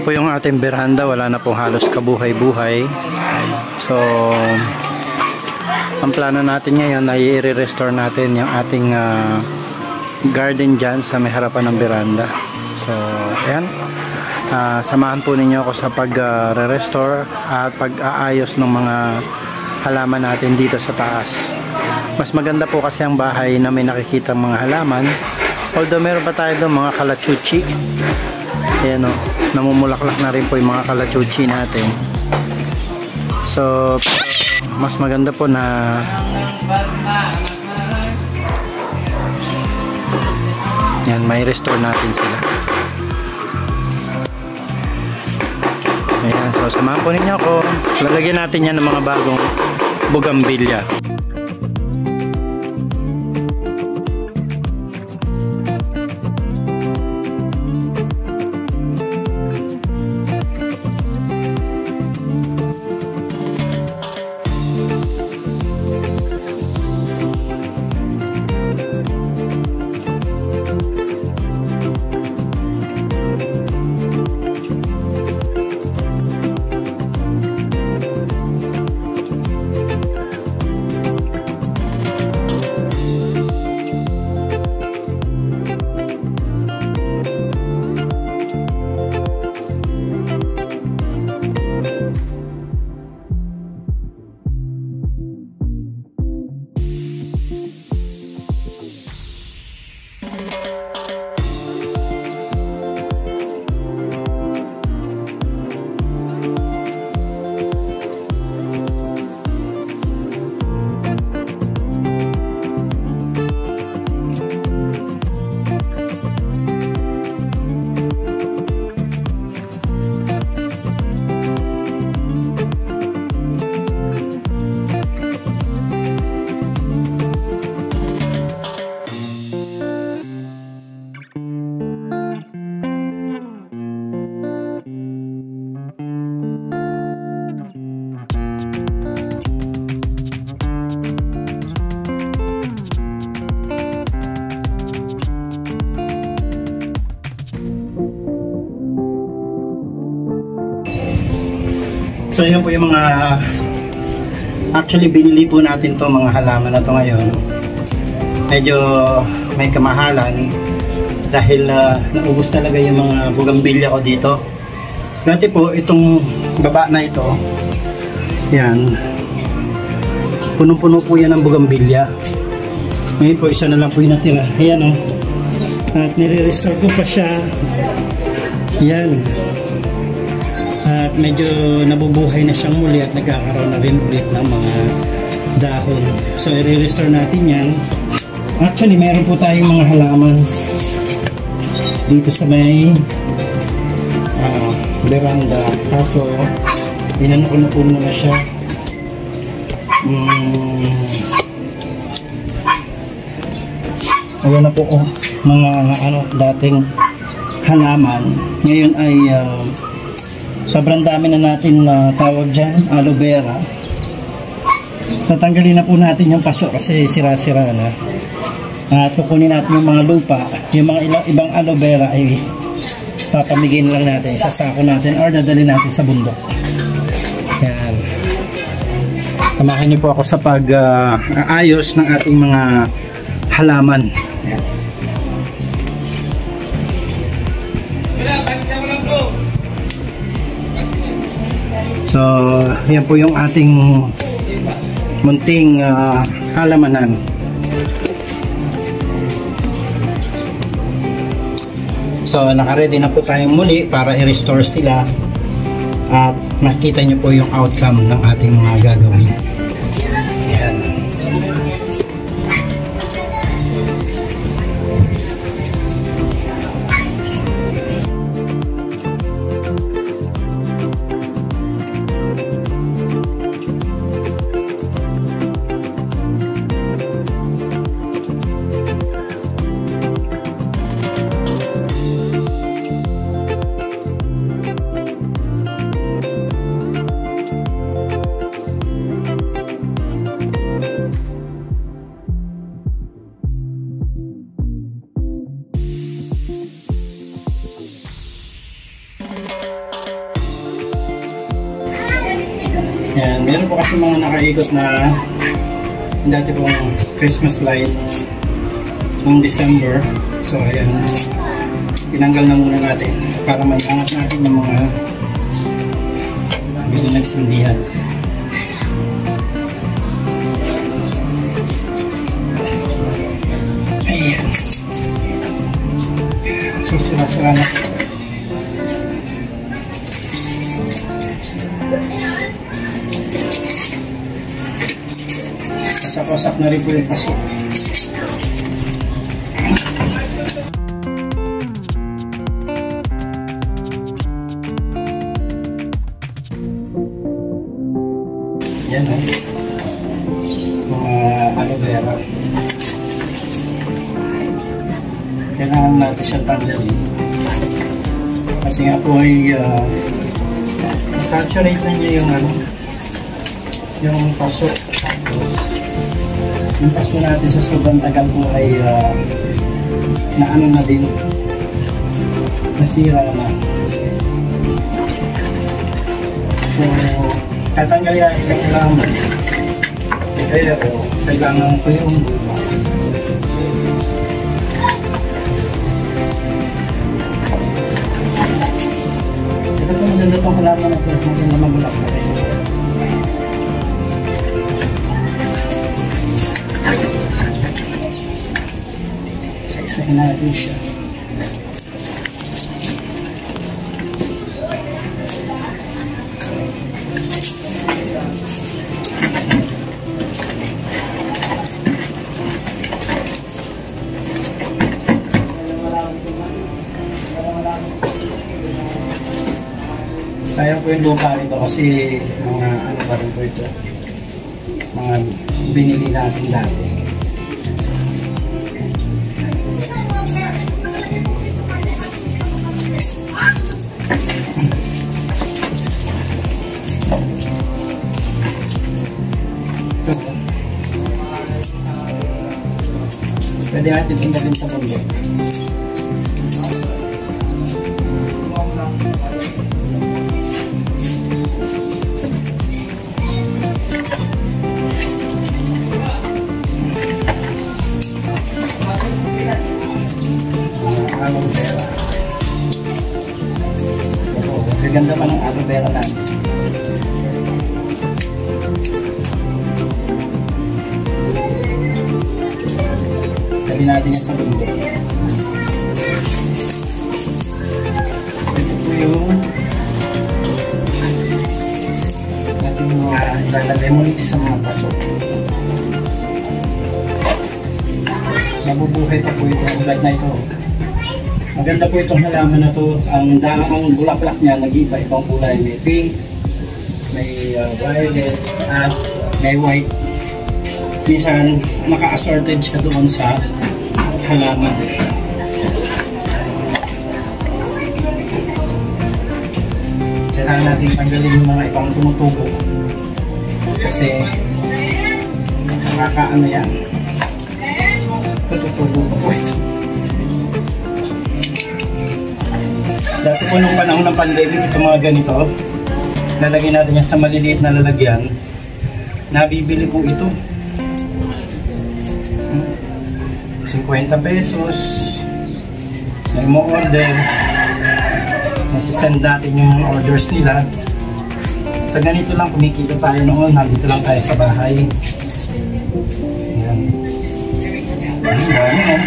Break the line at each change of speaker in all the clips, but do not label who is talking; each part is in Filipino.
po yung ating beranda, wala na pong halos kabuhay-buhay. So ang plano natin ngayon ay i-restore natin yung ating garden dyan sa may harapan ng beranda. So ayan, samahan po ninyo ako sa pag-restore at pag-aayos ng mga halaman natin dito sa taas. Mas maganda po kasi ang bahay na may nakikita mga halaman, although meron pa tayo doon mga kalachuchi. Ayan o, namumulaklak na rin po yung mga kalachuchi natin. So mas maganda po na yan, may restore natin sila. Ayan, so samahan po ninyo ako. Lalagyan natin yan ng mga bagong bugambilya. So yun po yung mga actually binili po natin to mga halaman na to ngayon. Medyo may kamahalan dahil naubos talaga yung mga bugambilya ko dito. Dati po itong baba na ito, yan, punong-puno po yan ng bugambilya. Ngayon po isa na lang po yung natira. Ayan o, at nire-restore ko pa siya. Yan. At medyo nabubuhay na siyang muli at nagkakaroon na rin ulit ng mga dahon. So i-restore natin yan. Actually meron po tayong mga halaman dito sa may veranda. Kaso inanukuno na siya. Ayan na po mga dating halaman. Ngayon ay sobrang dami na natin tawag dyan, aloe vera. Tatanggalin na po natin yung paso kasi sira-sira na. At kukunin natin yung mga lupa, yung mga ibang aloe vera ay papamigin lang natin, isasako natin or dadalhin natin sa bundok. Yan. Samahan niyo po ako sa pag-aayos ng ating mga halaman. Yan. So, yan po yung ating munting halamanan. So, naka-ready na po tayong muli para i-restore sila at makita nyo po yung outcome ng ating mga gagawin. Yan. Yan, meron po kasi mga nakaikot na dati pong Christmas light noong December. So ayan, tinanggal na muna natin para maiangat natin yung mga hindi nagsindihan. Ayan. So sira-sira na. Pasak na rin po yung paso. Yan o. Mga aloe vera. Kailangan natin siyang tanggalin. Kasi nga po ay saturate na niya yung yung paso. Yung paso natin sa sobrang tagal po ay naano na din, nasira na. So tatanggalin natin ang laman, kaya kailangan ko yung ito po maganda itong halaman na ito, maganda magulak na rin. Isa-isahin natin siya. Sayang po yung lupa nito kasi mga ano pa rin po ito, mga binili natin dati. Pwede natin tingnan sa bundok. Aloe vera. Ganda pa ng aloe vera natin. Dali natin yan sa bundok. Ito po yung ating mga ilalagay mo dito sa mga paso. Nabubuhay pa po ito. Tulad na ito. Maganda po itong halaman na to. Ang bulaklak niya nag-iba ibang kulay. May pink, may violet, at may white. Minsan naka-assorted siya doon sa halaman. Kailangan natin tanggalin yung mga ibang tumutubo. Kasi nakakaano yan. Tututubo pa po ito. Dati po nung panahon ng pandemic, ito mga ganito, lalagyan natin yan sa maliliit na lalagyan. Nabibili po ito. 50 pesos. May mo order. Nasisend natin yung orders nila. Sa ganito lang, kumikita tayo noon. Nandito lang tayo sa bahay. Ayan. Ayan.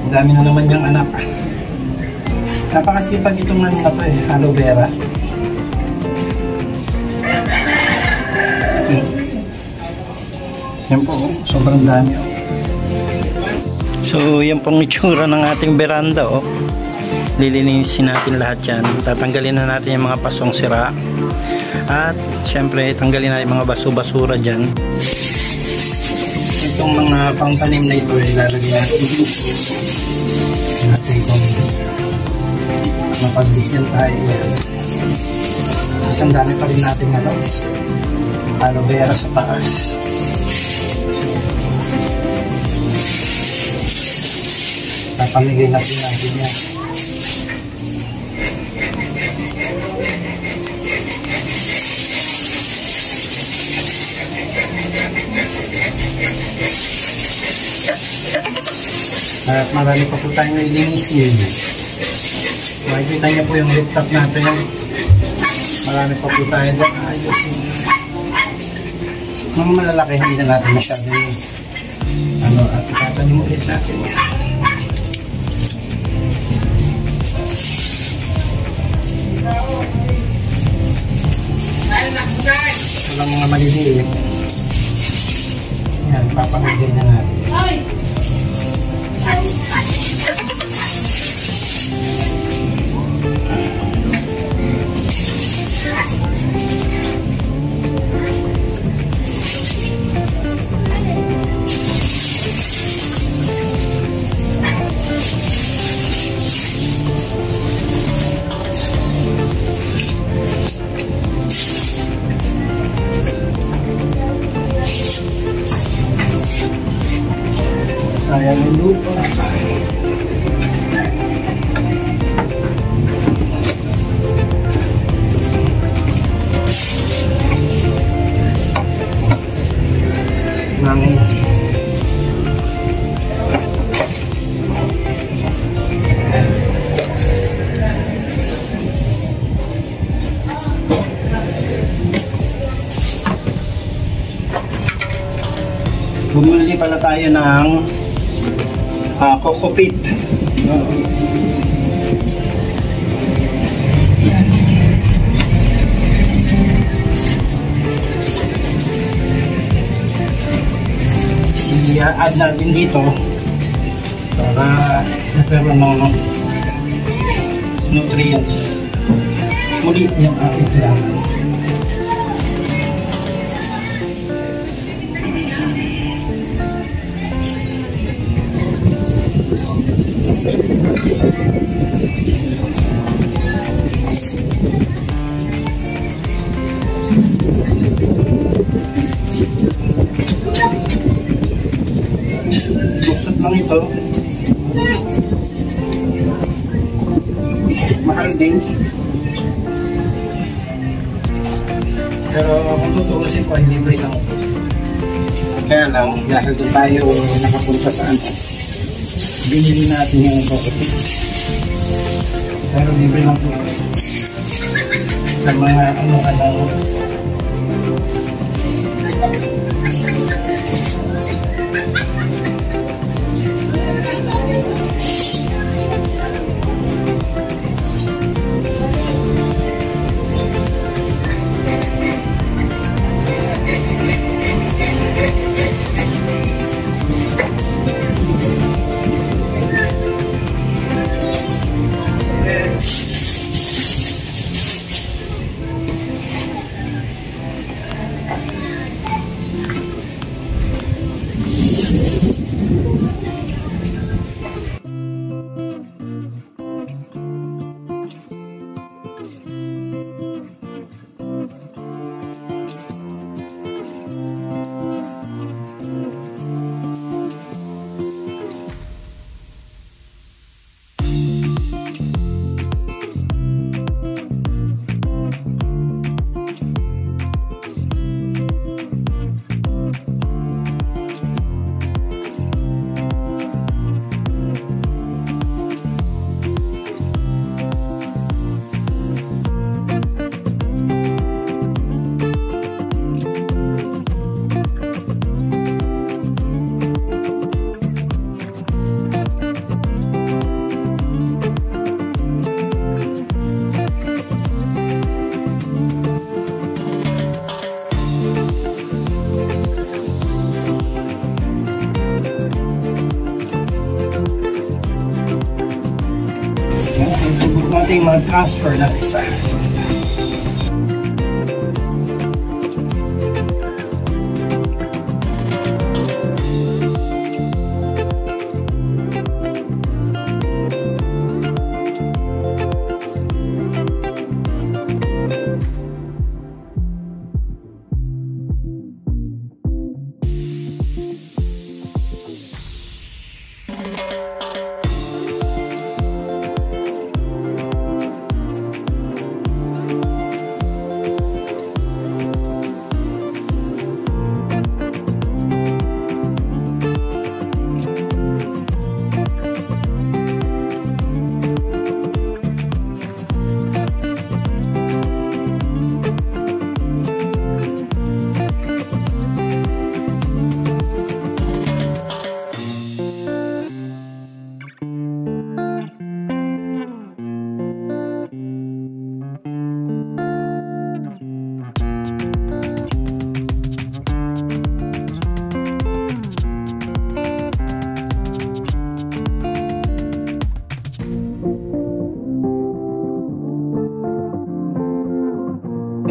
Ang dami na naman yung anak. Napakasipag itong ano na to aloe vera. Yan po, sobrang dami. So yan pong itsura ng ating veranda. Lilinisin natin lahat yan. Tatanggalin na natin yung mga pasong sira. At syempre tanggalin na yung mga baso-basura dyan. Itong mga pangtanim na ito ilalagay natin kung mapagbigyan tayo. Isang dami pa rin natin aloe vera sa taas. Papamigay natin yan. At marami pa po tayong lilinisin. Makikita niyo po yung rooftop natin. Marami pa po tayo doon ayusin. Mga malalaki hindi na natin masyado at itatanim ulit natin. Walang mga maliliit. Yan, papamigay na natin. Sayang yung lupa. Mangin. Bumili pala tayo ng coco peat. I-add natin dito para nagkaroon ng nutrients muli yung ating kailangan. Buksot lang ito. Mahal din. Pero kung tutuusin ko, libre lang. Kaya lang, dahil doon tayo nakapunta sa binili natin yung coco peat. Pero libre lang po. Sa mga nating mag-transfer ng isa.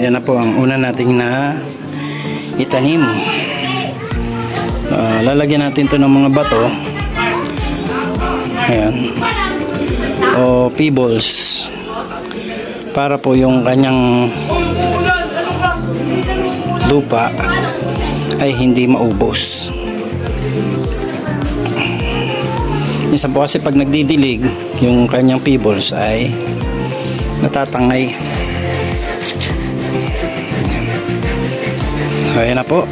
Ayan na po ang una nating na itanim. Lalagyan natin to ng mga bato. Ayan. O pebbles. Para po yung kanyang lupa ay hindi maubos. Minsan po kasi pag nagdidilig, yung kanyang pebbles ay natatangay. So, ayan na po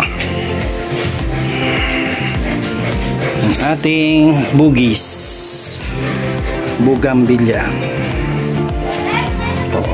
ang ating bugis, bugambilya po.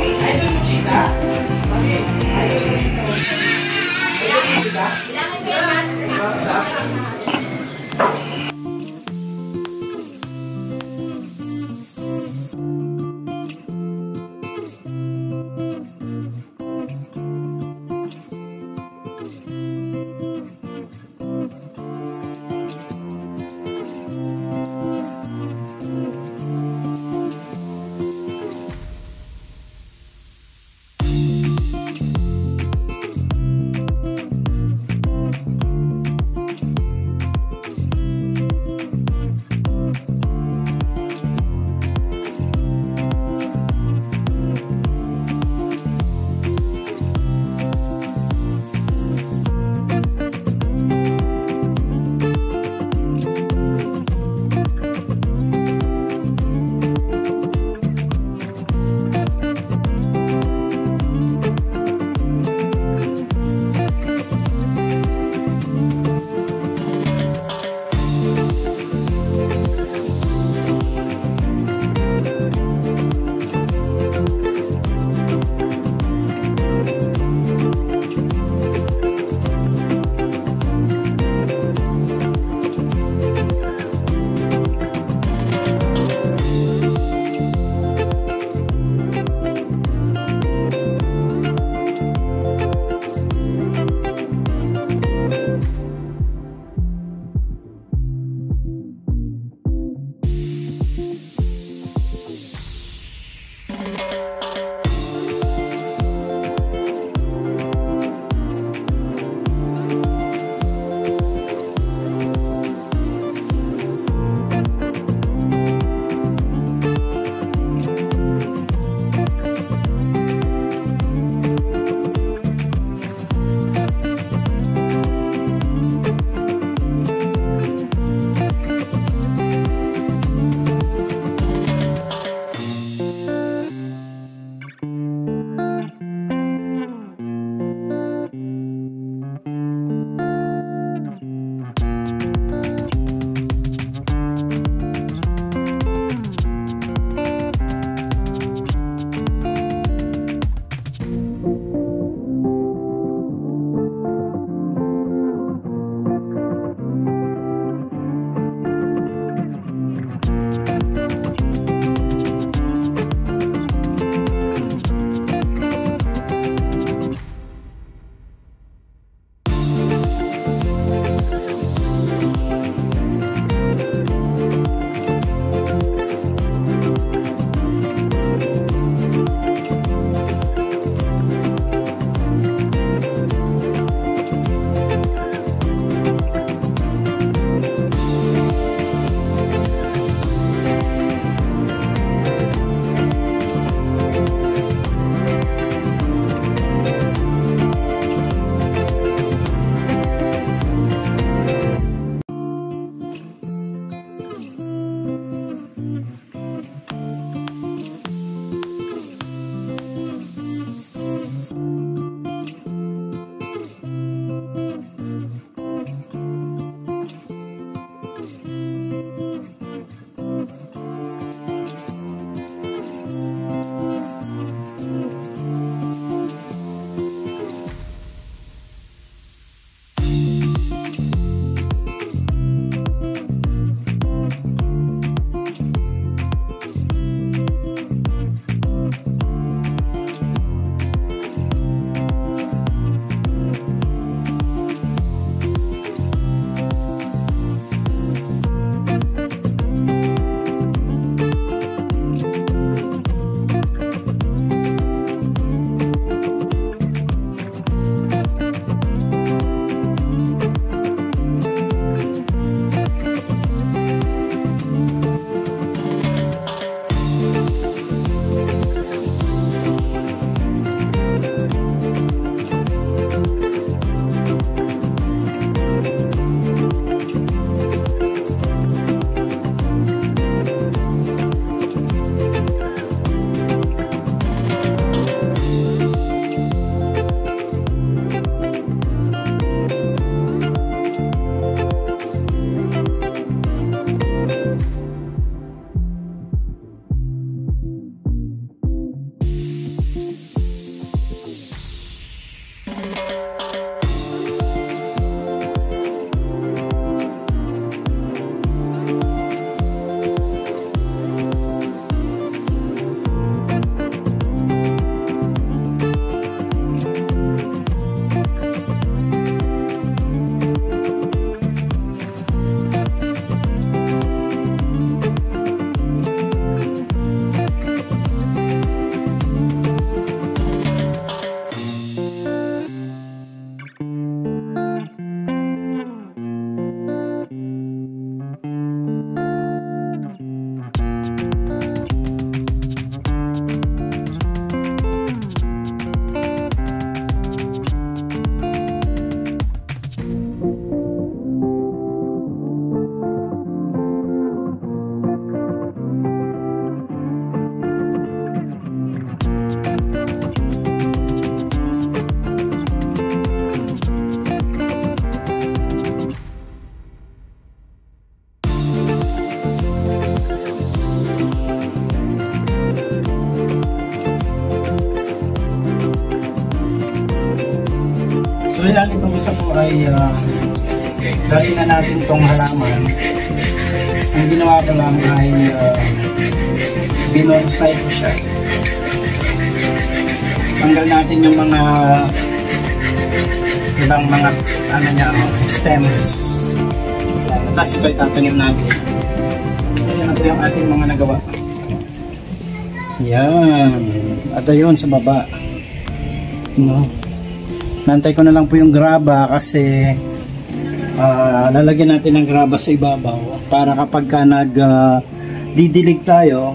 So yan, itong isa po ay dati na natin itong halaman. Ang ginawa ko lang ay binonsai ko siya. Tanggal natin yung mga ibang mga ano niya, stems. Tapos ito itatanim natin. Yan na po yung ating mga nagawa. Yan. At ayun sa baba. No. Nantay ko na lang po yung graba kasi lalagyan natin ng graba sa ibabaw para kapag ka didilig tayo,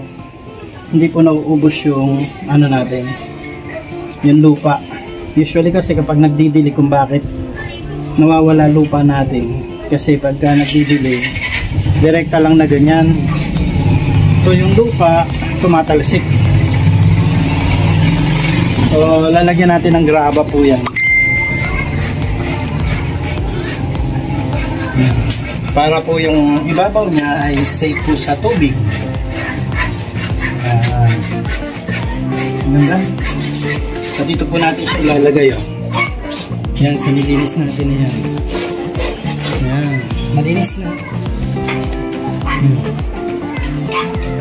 hindi po nauubos yung ano natin, yung lupa. Usually kasi kapag nagdidilig, kung bakit nawawala lupa natin, kasi pagka nagdidilig direkta lang na ganyan, so yung lupa tumatalsik. So lalagyan natin ng graba po yan para po yung ibabaw niya ay safe po sa tubig. Ganda. So dito po natin siya ilalagay. Yan, sinilinis natin yan. Yan, malinis na.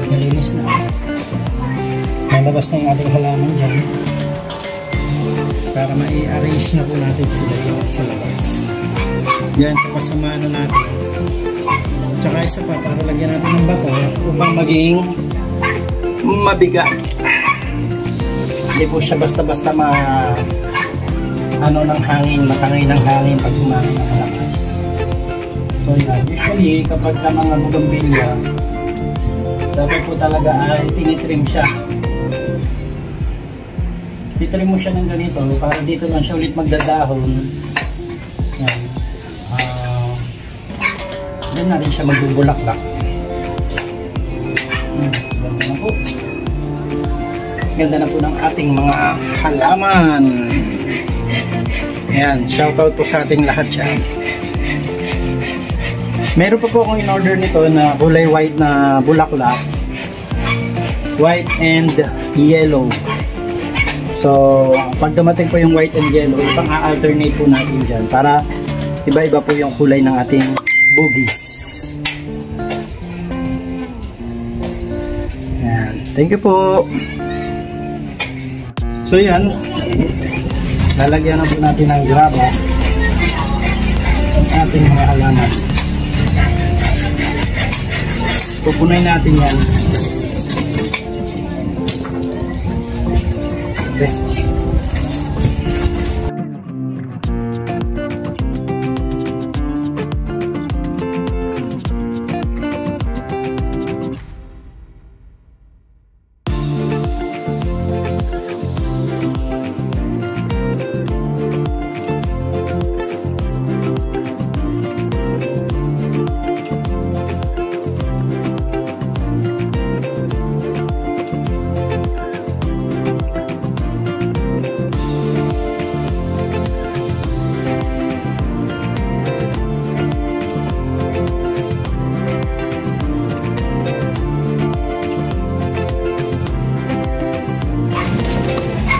Malinis na. Lalabas na yung ating halaman dyan para ma-i-arrange na po natin sila dyan sa labas. Yan sa pasamano natin. Tsaka isa pa, para lagyan natin ng bato upang maging mabigat. Hindi po siya basta-basta ano ng hangin, matangay ng hangin pag umangin ng malakas. So yan, usually kapag ka mga bugambilya, dapat po talaga ay tinitrim siya. Titrim mo siya ng ganito para dito lang siya ulit magdadahon. Yan. Doon na rin siya magbubulaklak. Ganda na po. Ganda na po ng ating mga halaman. Ayan, shoutout po sa ating lahat yan. Meron pa po akong in-order nito na kulay white na bulaklak. White and yellow. So, pag dumating po yung white and yellow, ipang a-alternate po natin dyan para iba-iba po yung kulay ng ating bugis. Ayan. Thank you po. So yan, lalagyan na po natin ng graba ang ating mga halaman. Pupunin natin yan. Okay.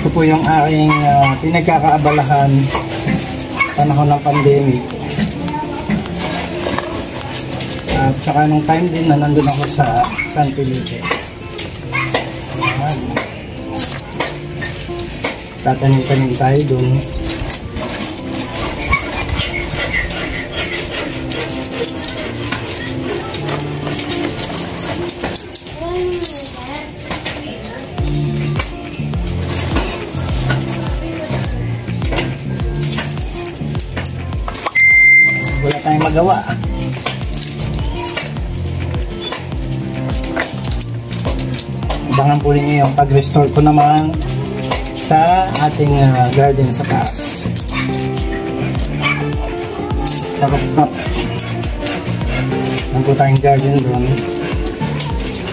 Ito po yung aking pinagkakaabalahan panahon ng pandemic. At saka nung time din na nandun ako sa San Felipe. Tatanim-tanim tayo dun. Wala tayong magawa. Abangan po ninyo yung pag-restore ko naman sa ating garden sa taas. Sa rooftop. Ang po tayong garden doon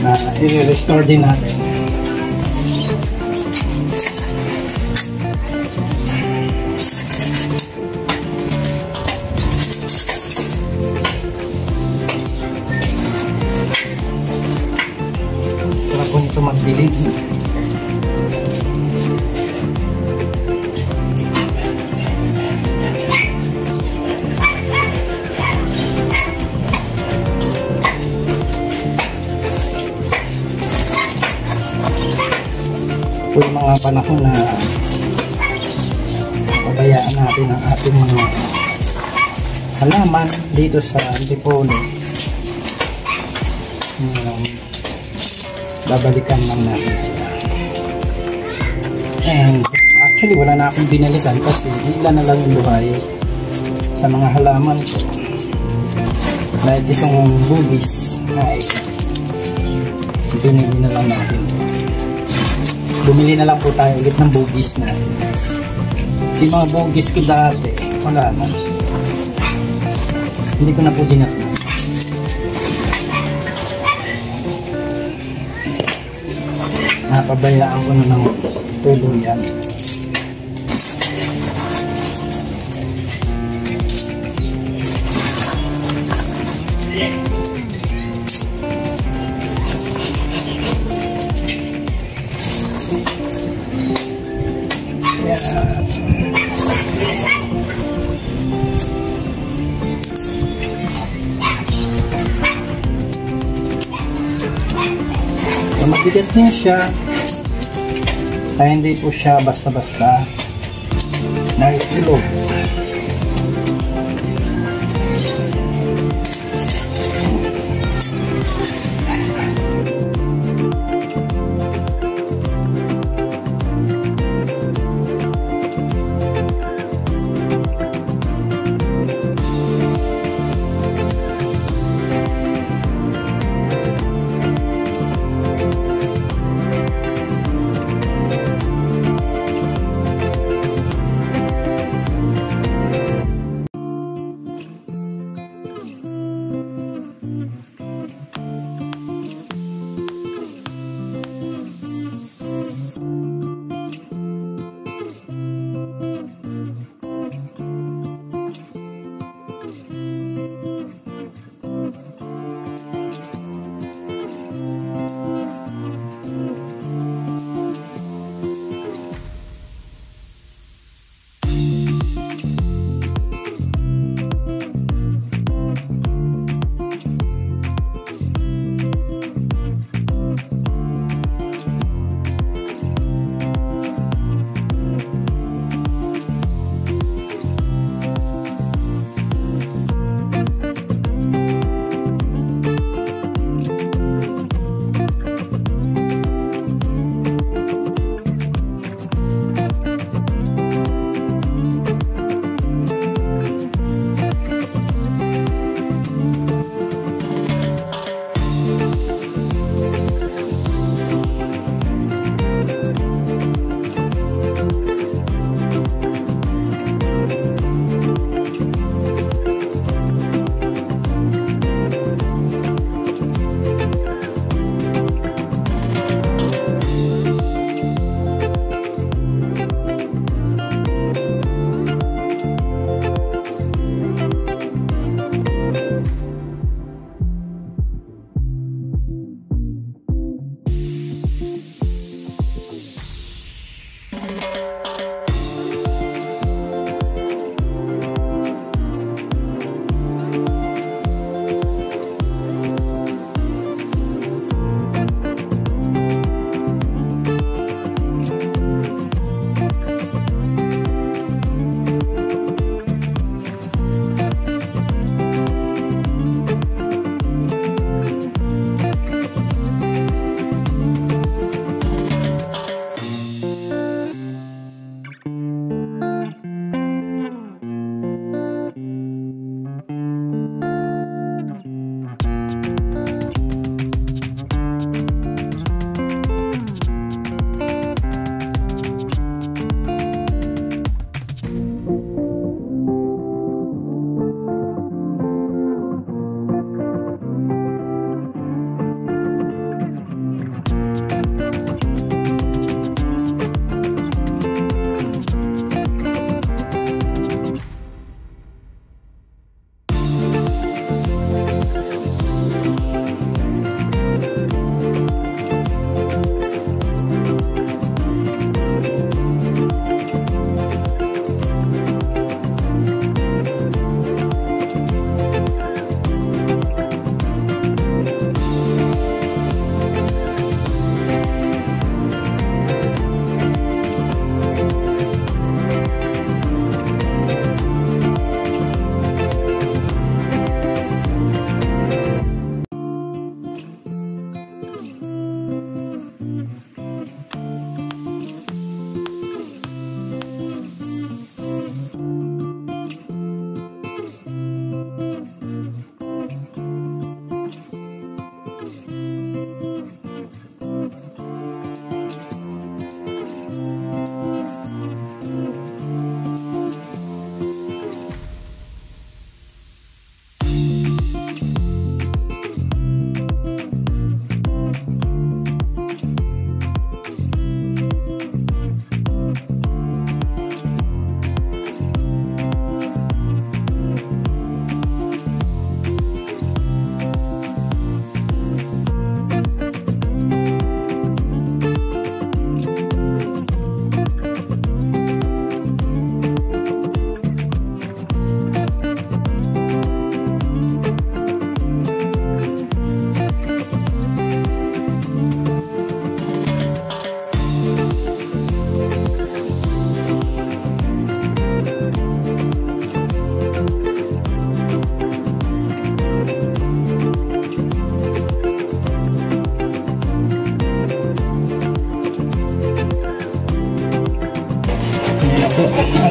na i-restore din natin. Ito magdilig. mga panahon na pabayaan natin ang ating mga halaman dito sa Antipolo. Babalikan lang natin sila. And actually wala na akong binalikan kasi ilan na lang yung buhay sa mga halaman ko. Dahil itong bugis ay binili na lang natin. Bumili na lang po tayo ulit ng bugis natin. Si mga bugis ko dati wala na, hindi ko na po dinatnan. Napabayaan ko na ng tuluyan. So, mabigat niya siya kaya hindi po siya basta-basta nahihulog.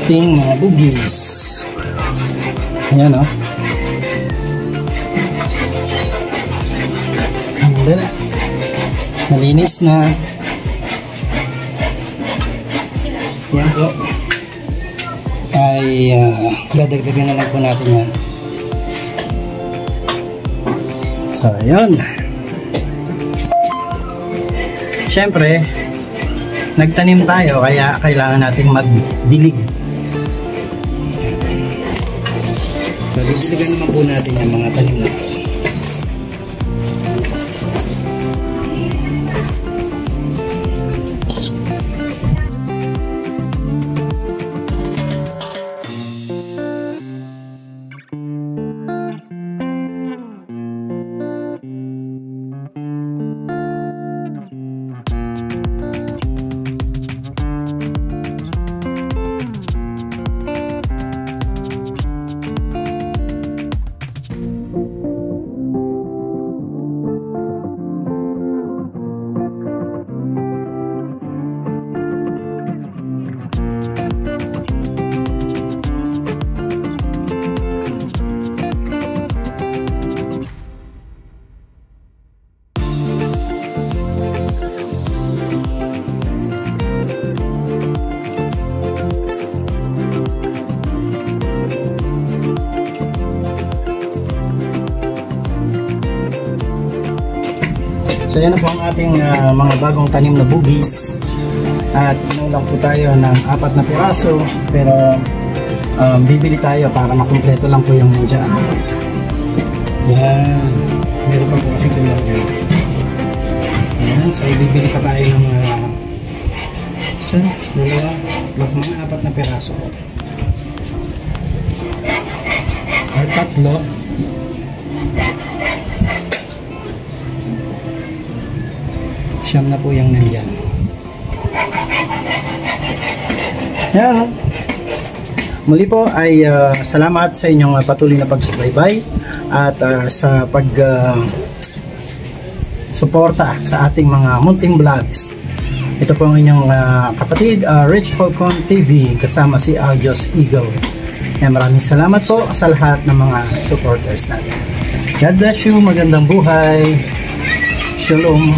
ating mga bugis. Ayan o. Malinis na. Yan po. Ay dadagdagan na lang po natin yan. So, ayun. Siyempre, nagtanim tayo kaya kailangan nating magdilig. So, didiligan naman po natin yung mga tanim na ito. So yan na po ang ating mga bagong tanim na bugis. At kinulang po tayo ng 4 na piraso. Pero bibili tayo para makumpleto lang po yung nandiyan. Yan. Meron pa po kasi kulang dyan. Yan. So bibili pa tayo ng isa, dalawa, mga 4 na piraso po. Or 3. Siyam na po yung nandyan. Yan. Muli po ay salamat sa inyong patuloy na pagsubaybay at sa suporta sa ating mga munting vlogs. Ito po ang inyong kapatid, Rich Falcon TV, kasama si Aljos Eagle. Maraming salamat po sa lahat ng mga supporters natin. God bless you, magandang buhay. Shalom.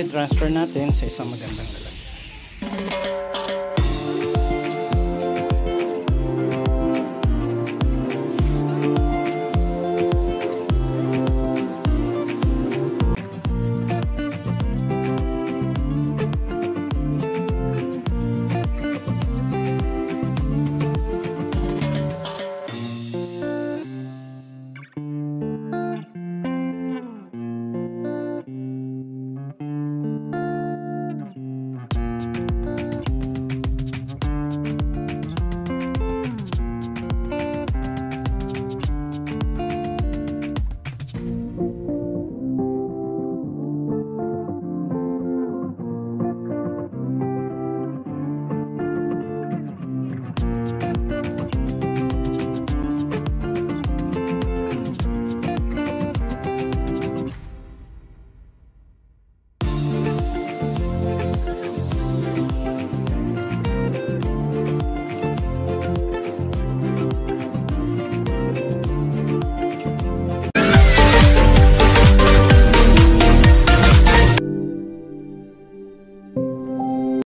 Transfer natin sa isang magandang